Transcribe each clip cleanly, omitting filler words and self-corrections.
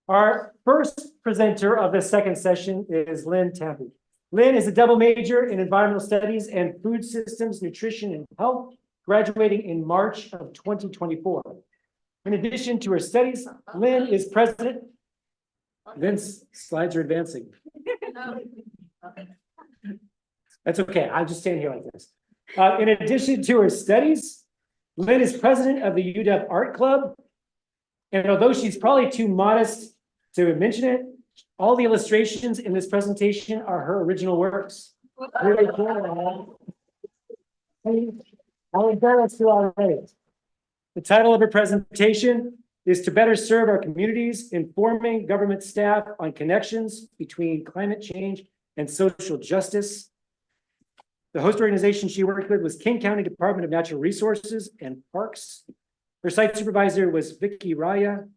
Our first presenter of the second session is Lynn Tampi. Lynn is a double major in environmental studies and food systems, nutrition, and health, graduating in March of 2024. In addition to her studies, Lynn is president. Lynn's slides are advancing. That's okay. I'll just stand here like this. In addition to her studies, Lynn is president of the UW Art Club. And although she's probably too modest to mention it, all the illustrations in this presentation are her original works. Really cool. I'll embarrass you already. The title of her presentation is To Better Serve Our Communities, Informing Government Staff on Connections Between Climate Change and Social Justice. The host organization she worked with was King County Department of Natural Resources and Parks. Her site supervisor was Vicky Raya,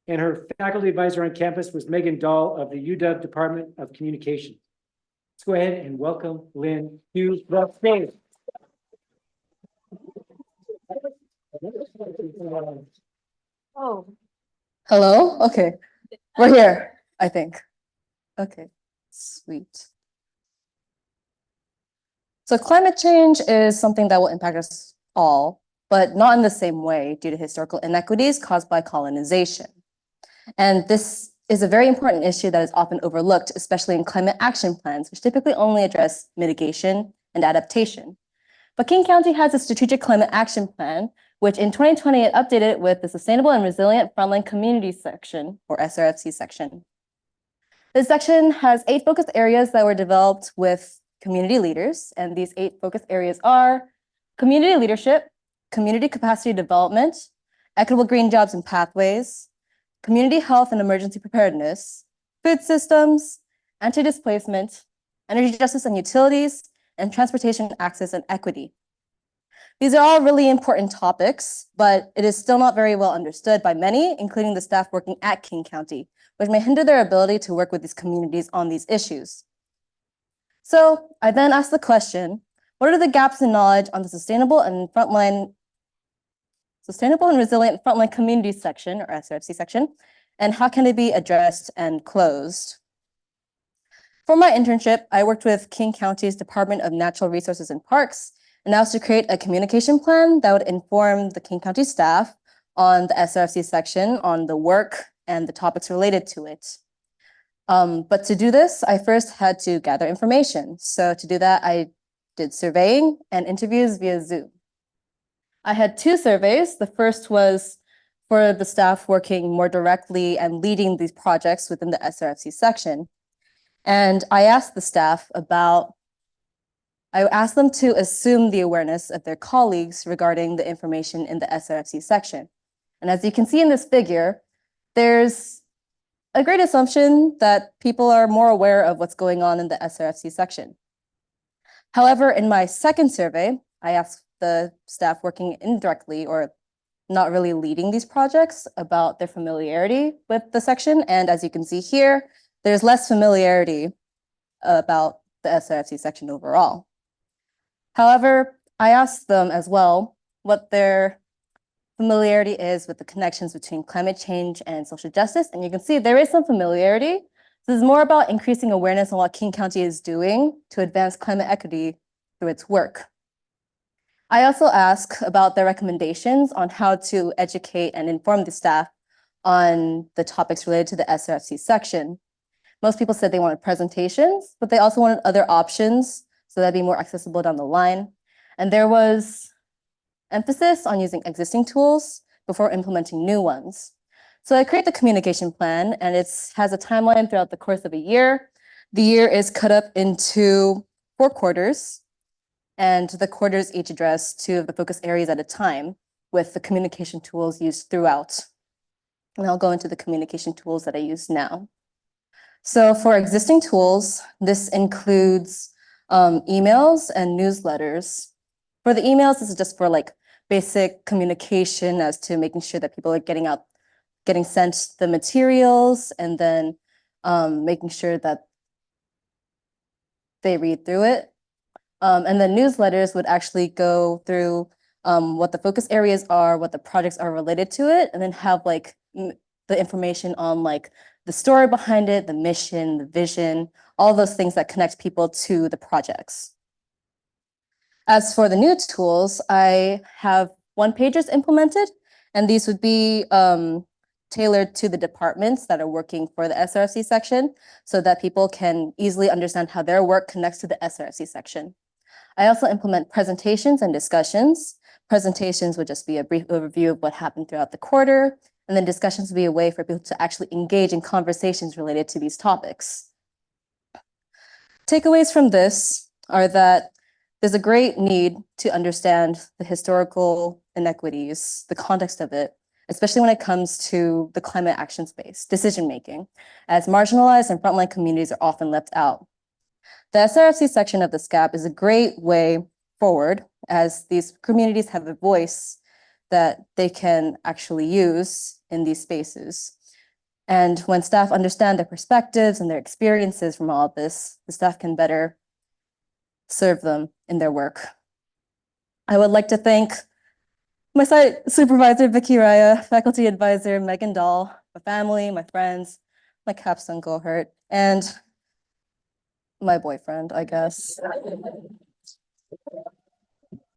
and her faculty advisor on campus was Megan Dahl of the UW Department of Communication. Let's go ahead and welcome Lynn to the stage. Oh. Hello? Okay. We're here, I think. Okay, sweet. So climate change is something that will impact us all, but not in the same way due to historical inequities caused by colonization. And this is a very important issue that is often overlooked, especially in climate action plans, which typically only address mitigation and adaptation. But King County has a strategic climate action plan, which in 2020 it updated with the Sustainable and Resilient Frontline Communities section, or SRFC section. This section has 8 focus areas that were developed with community leaders, and these 8 focus areas are community leadership, community capacity development, equitable green jobs and pathways, community health and emergency preparedness, food systems, anti-displacement, energy justice and utilities, and transportation access and equity. These are all really important topics, but it is still not very well understood by many, including the staff working at King County, which may hinder their ability to work with these communities on these issues. So I then asked the question, what are the gaps in knowledge on the sustainable and resilient frontline communities section, or SRFC section, and how can they be addressed and closed? For my internship, I worked with King County's Department of Natural Resources and Parks, and I was to create a communication plan that would inform the King County staff on the SRFC section, on the work and the topics related to it. But to do this, I first had to gather information. So to do that, I did surveying and interviews via Zoom. I had 2 surveys. The first was for the staff working more directly and leading these projects within the SRFC section. And I asked the staff I asked them to assume the awareness of their colleagues regarding the information in the SRFC section. And as you can see in this figure, there's a great assumption that people are more aware of what's going on in the SRFC section. However, in my second survey, I asked the staff working indirectly or not really leading these projects about their familiarity with the section. And as you can see here, there's less familiarity about the SRFC section overall. However, I asked them as well what their familiarity is with the connections between climate change and social justice. And you can see there is some familiarity. This is more about increasing awareness on what King County is doing to advance climate equity through its work. I also ask about their recommendations on how to educate and inform the staff on the topics related to the SRFC section. Most people said they wanted presentations, but they also wanted other options so that'd be more accessible down the line. And there was emphasis on using existing tools before implementing new ones. So I create the communication plan, and it has a timeline throughout the course of a year. The year is cut up into 4 quarters, and the quarters each address 2 of the focus areas at a time with the communication tools used throughout. And I'll go into the communication tools that I use now. So for existing tools, this includes emails and newsletters. For the emails, this is just for like basic communication as to making sure that people are getting sent the materials, and then making sure that they read through it. And then newsletters would actually go through what the focus areas are, what the projects are related to it, and then have like the information on like the story behind it, the mission, the vision, all those things that connect people to the projects. As for the new tools, I have one-pagers implemented, and these would be tailored to the departments that are working for the SRC section so that people can easily understand how their work connects to the SRC section. I also implement presentations and discussions. Presentations would just be a brief overview of what happened throughout the quarter, and then discussions would be a way for people to actually engage in conversations related to these topics. Takeaways from this are that there's a great need to understand the historical inequities, the context of it, especially when it comes to the climate action space, decision-making, as marginalized and frontline communities are often left out. The SRFC section of the SCAP is a great way forward, as these communities have a voice that they can actually use in these spaces. And when staff understand their perspectives and their experiences from all of this, the staff can better serve them in their work. I would like to thank my site supervisor, Vicky Raya, faculty advisor, Megan Dahl, my family, my friends, my capstone cohort, and my boyfriend, I guess.